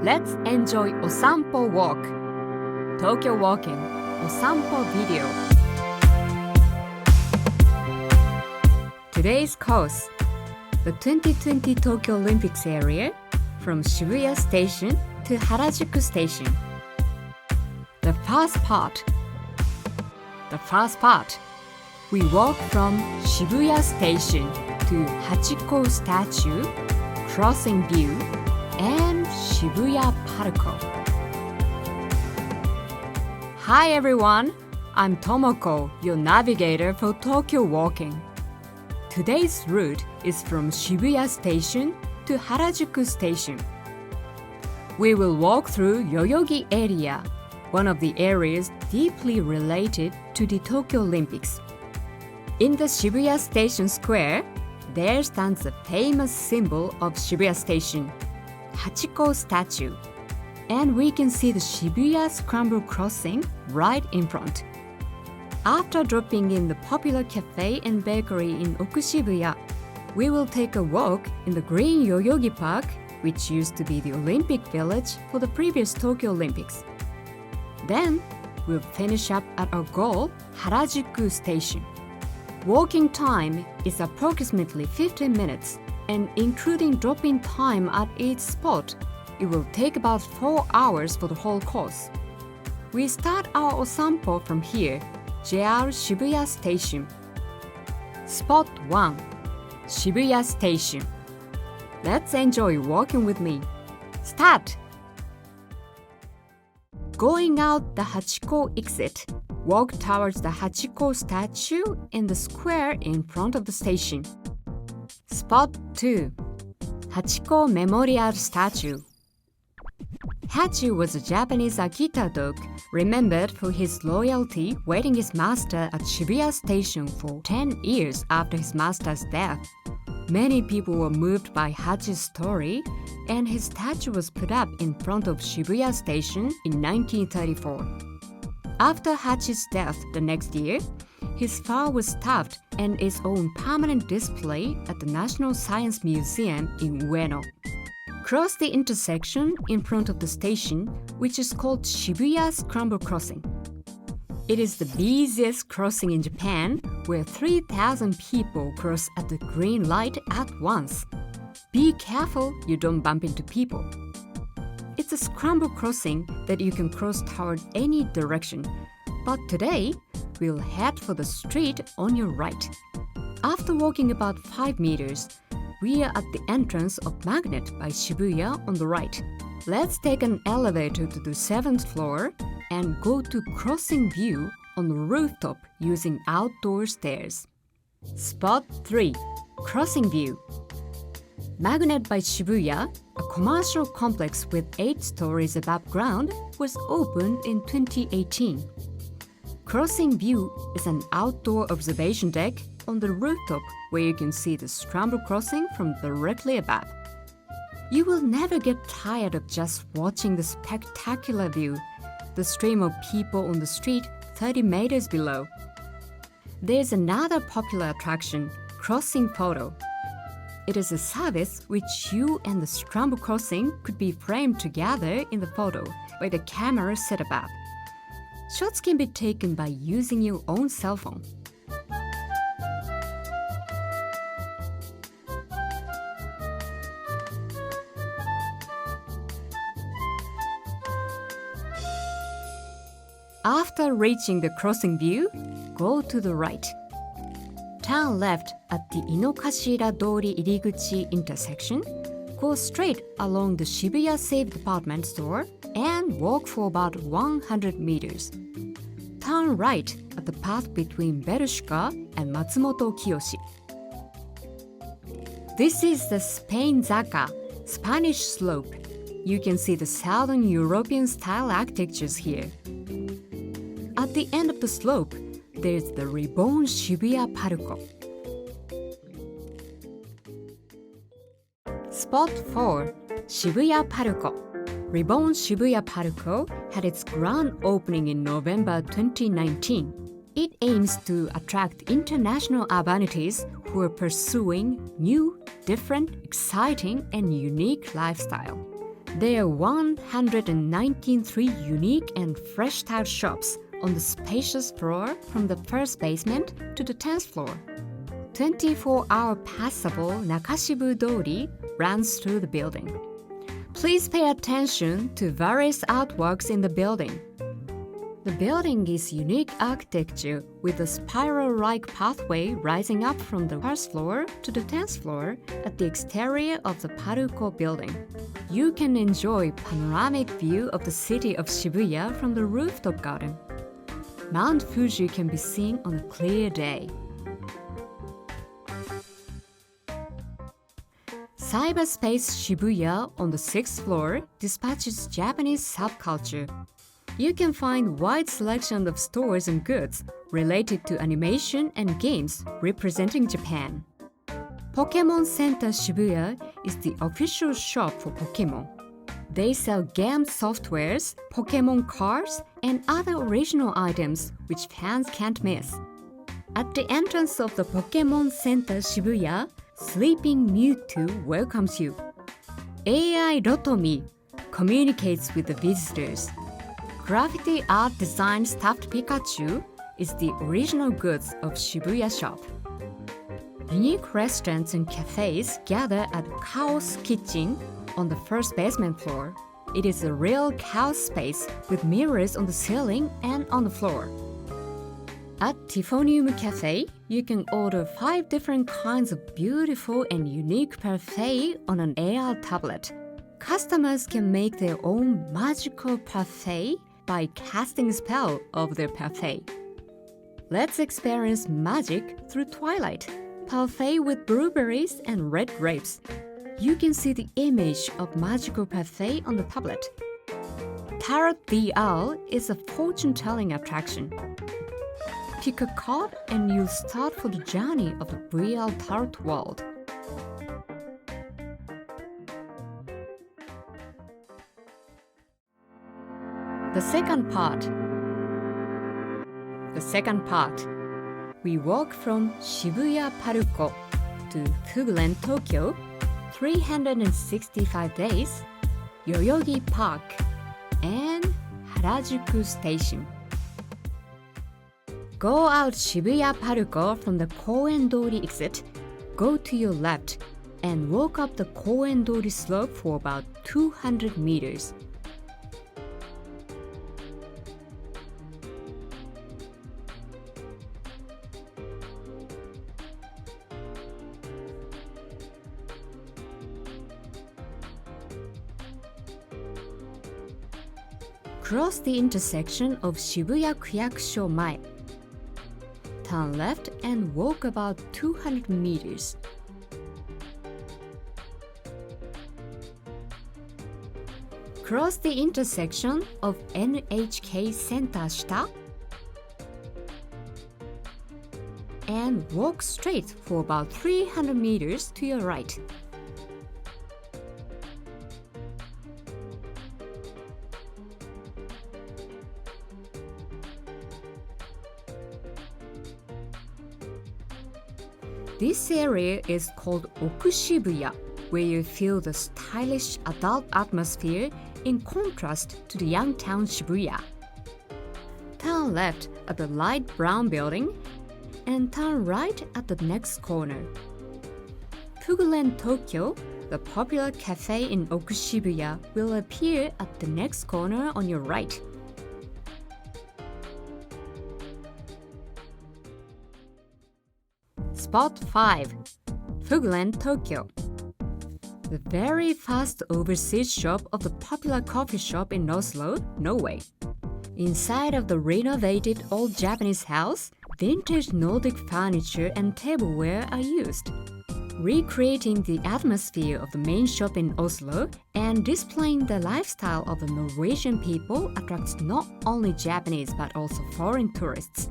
Let's enjoy Osampo Walk. Tokyo Walking Osampo Video. Today's course, the 2020 Tokyo Olympics area from Shibuya Station to Harajuku Station. The first part, we walk from Shibuya Station to Hachiko Statue, Crossing View, and Shibuya Park. Hi everyone, I'm Tomoko, your navigator for Tokyo Walking. Today's route is from Shibuya Station to Harajuku Station. We will walk through Yoyogi area, one of the areas deeply related to the Tokyo Olympics. In the Shibuya Station Square, there stands the famous symbol of Shibuya Station, Hachiko Statue, and we can see the Shibuya Scramble Crossing right in front. After dropping in the popular cafe and bakery in Oku-Shibuya, we will take a walk in the green Yoyogi Park, which used to be the Olympic village for the previous Tokyo Olympics. Then, we'll finish up at our goal, Harajuku Station. Walking time is approximately 15 minutes, and including drop-in time at each spot, it will take about 4 hours for the whole course. We start our Osampo from here, JR Shibuya Station. Spot 1, Shibuya Station. Let's enjoy walking with me. Start! Going out the Hachiko exit, walk towards the Hachiko statue in the square in front of the station. Spot 2, Hachiko Memorial Statue. Hachi was a Japanese Akita dog remembered for his loyalty waiting his master at Shibuya Station for 10 years after his master's death. Many people were moved by Hachi's story, and his statue was put up in front of Shibuya Station in 1934. After Hachi's death the next year, his fur was stuffed and is on permanent display at the National Science Museum in Ueno. Cross the intersection in front of the station, which is called Shibuya Scramble Crossing. It is the busiest crossing in Japan, where 3,000 people cross at the green light at once. Be careful you don't bump into people. It's a scramble crossing that you can cross toward any direction, but today we'll head for the street on your right. After walking about 5 meters, we are at the entrance of Magnet by Shibuya on the right. Let's take an elevator to the 7th floor and go to Crossing View on the rooftop using outdoor stairs. Spot 3, Crossing View. Magnet by Shibuya, a commercial complex with 8 stories above ground, was opened in 2018. Crossing View is an outdoor observation deck on the rooftop where you can see the scramble crossing from directly above. You will never get tired of just watching the spectacular view, the stream of people on the street 30 meters below. There's another popular attraction, Crossing Photo. It is a service which you and the scramble crossing could be framed together in the photo by the camera set above. Shots can be taken by using your own cell phone. After reaching the crossing view, go to the right. Turn left at the Inokashira-dori Iriguchi intersection, go straight along the Shibuya Safe department store, and walk for about 100 meters. Turn right at the path between Bershka and Matsumoto Kiyoshi. This is the Spain Zaka, Spanish slope. You can see the Southern European style architectures here. At the end of the slope, there's the reborn Shibuya Park. Spot 4, Shibuya Park. Reborn Shibuya Park had its grand opening in November 2019. It aims to attract international urbanities who are pursuing new, different, exciting, and unique lifestyle. There are 193 unique and fresh-style shops on the spacious floor from the first basement to the 10th floor. 24-hour passable Nakashibu Dori runs through the building. Please pay attention to various artworks in the building. The building is unique architecture with a spiral-like pathway rising up from the first floor to the 10th floor at the exterior of the Paruko building. You can enjoy panoramic view of the city of Shibuya from the rooftop garden. Mount Fuji can be seen on a clear day. Cyberspace Shibuya on the 6th floor dispatches Japanese subculture. You can find wide selection of stores and goods related to animation and games representing Japan. Pokemon Center Shibuya is the official shop for Pokemon. They sell game softwares, Pokemon cards, and other original items which fans can't miss. At the entrance of the Pokemon Center Shibuya, Sleeping Mewtwo welcomes you. AI Rotomi communicates with the visitors. Graffiti art design stuffed Pikachu is the original goods of Shibuya shop. Unique restaurants and cafes gather at Chaos Kitchen on the first basement floor. It is a real chaos space with mirrors on the ceiling and on the floor. At Tifonium Cafe, you can order 5 different kinds of beautiful and unique parfait on an AR tablet. Customers can make their own magical parfait by casting a spell of their parfait. Let's experience magic through Twilight, parfait with blueberries and red grapes. You can see the image of magical parfait on the tablet. Tarot VR is a fortune-telling attraction. Pick a card and you'll start for the journey of the VR tarot world. The second part. We walk from Shibuya Paruko to Fugulen, Tokyo, 365 days, Yoyogi Park, and Harajuku Station. Go out Shibuya Paruko from the Koen-dori exit, go to your left, and walk up the Koen-dori slope for about 200 meters. Cross the intersection of Shibuya Kuyakusho Mae. Turn left and walk about 200 meters. Cross the intersection of NHK Center Shita and walk straight for about 300 meters to your right. This area is called Oku-Shibuya, where you feel the stylish adult atmosphere in contrast to the young town Shibuya. Turn left at the light brown building and turn right at the next corner. Fugulen Tokyo, the popular cafe in Oku-Shibuya, will appear at the next corner on your right. Spot 5. Fugulen, Tokyo. The very fast overseas shop of the popular coffee shop in Oslo, Norway. Inside of the renovated old Japanese house, vintage Nordic furniture and tableware are used, recreating the atmosphere of the main shop in Oslo and displaying the lifestyle of the Norwegian people attracts not only Japanese but also foreign tourists.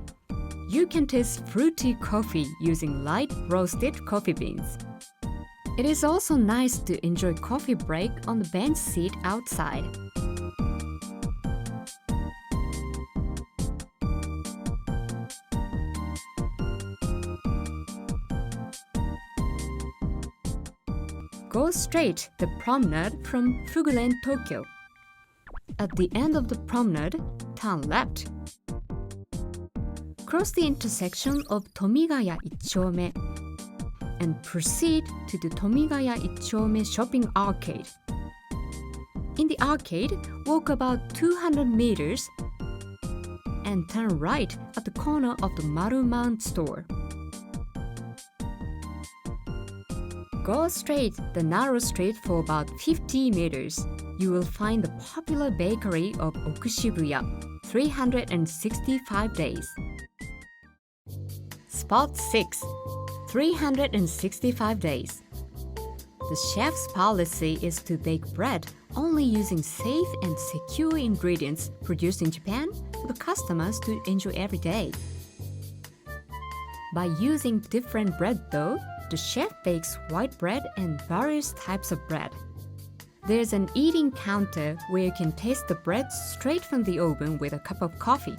You can taste fruity coffee using light roasted coffee beans. It is also nice to enjoy coffee break on the bench seat outside. Go straight the promenade from Fuguren, Tokyo. At the end of the promenade, turn left. Cross the intersection of Tomigaya 1丁目 and proceed to the Tomigaya 1丁目shopping arcade. In the arcade, walk about 200 meters and turn right at the corner of the Marumount store. Go straight the narrow street for about 50 meters. You will find the popular bakery of Oku-Shibuya, 365 days. Spot 6. 365 days. The chef's policy is to bake bread only using safe and secure ingredients produced in Japan for the customers to enjoy every day. By using different bread dough, the chef bakes white bread and various types of bread. There's an eating counter where you can taste the bread straight from the oven with a cup of coffee.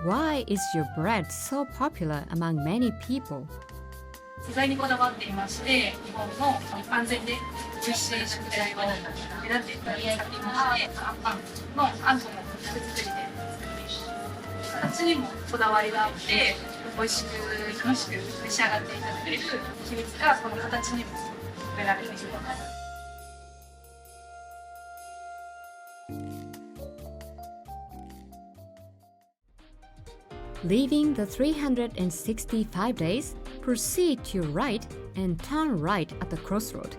Why is your bread so popular among many people? 素材にこだわっていまして、日本の安全で美味しい食材を選んで使っていまして、あんパンのあんこも手作りで作っています。形にもこだわりがあって、美味しく楽しく召し上がっていただける秘密がこの形にも込められています。Leaving the 365 days, proceed to your right and turn right at the crossroad.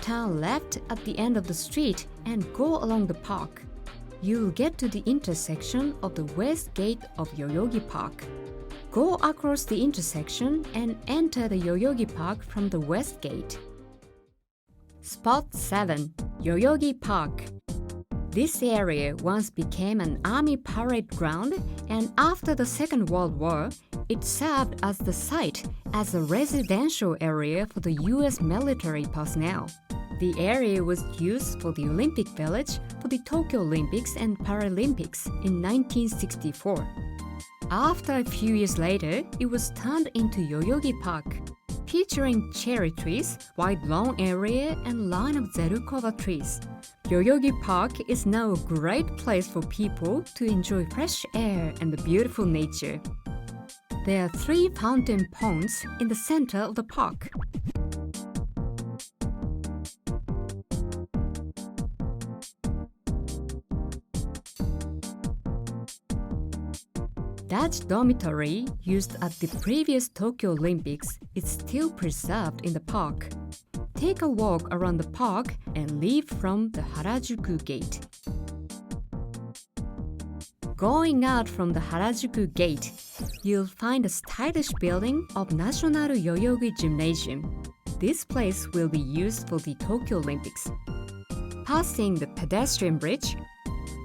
Turn left at the end of the street and go along the park. You'll get to the intersection of the west gate of Yoyogi Park. Go across the intersection and enter the Yoyogi Park from the west gate. Spot 7. Yoyogi Park. This area once became an army parade ground, and after the Second World War, it served as the site as a residential area for the US military personnel. The area was used for the Olympic Village for the Tokyo Olympics and Paralympics in 1964. After a few years later, it was turned into Yoyogi Park, featuring cherry trees, wide lawn area, and line of Zerukoba trees. Yoyogi Park is now a great place for people to enjoy fresh air and the beautiful nature. There are 3 fountain ponds in the center of the park. That dormitory used at the previous Tokyo Olympics is still preserved in the park. Take a walk around the park and leave from the HARAJUKU gate. Going out from the HARAJUKU gate, you'll find a stylish building of National Yoyogi Gymnasium. This place will be used for the Tokyo Olympics. Passing the pedestrian bridge,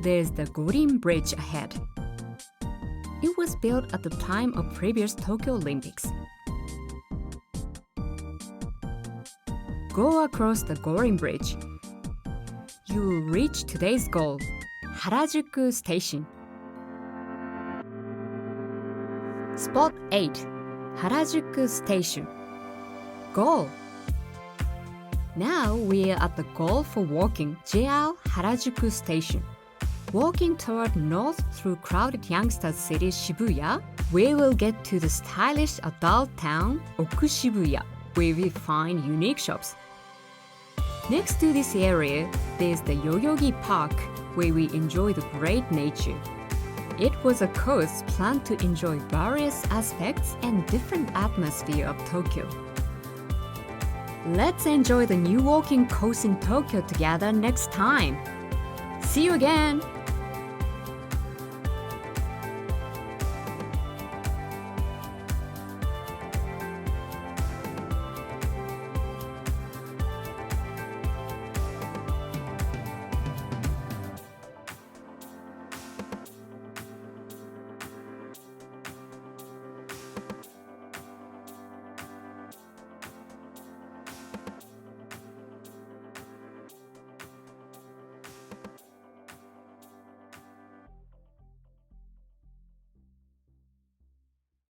there's the Gorin Bridge ahead. It was built at the time of previous Tokyo Olympics. Go across the Gorin Bridge. You will reach today's goal, Harajuku Station. Spot 8. Harajuku Station. Goal. Now we are at the goal for walking JR Harajuku Station. Walking toward north through crowded youngsters city Shibuya, we will get to the stylish adult town Oku-Shibuya, where we find unique shops. Next to this area, there's the Yoyogi Park, where we enjoy the great nature. It was a course planned to enjoy various aspects and different atmosphere of Tokyo. Let's enjoy the new walking course in Tokyo together next time. See you again!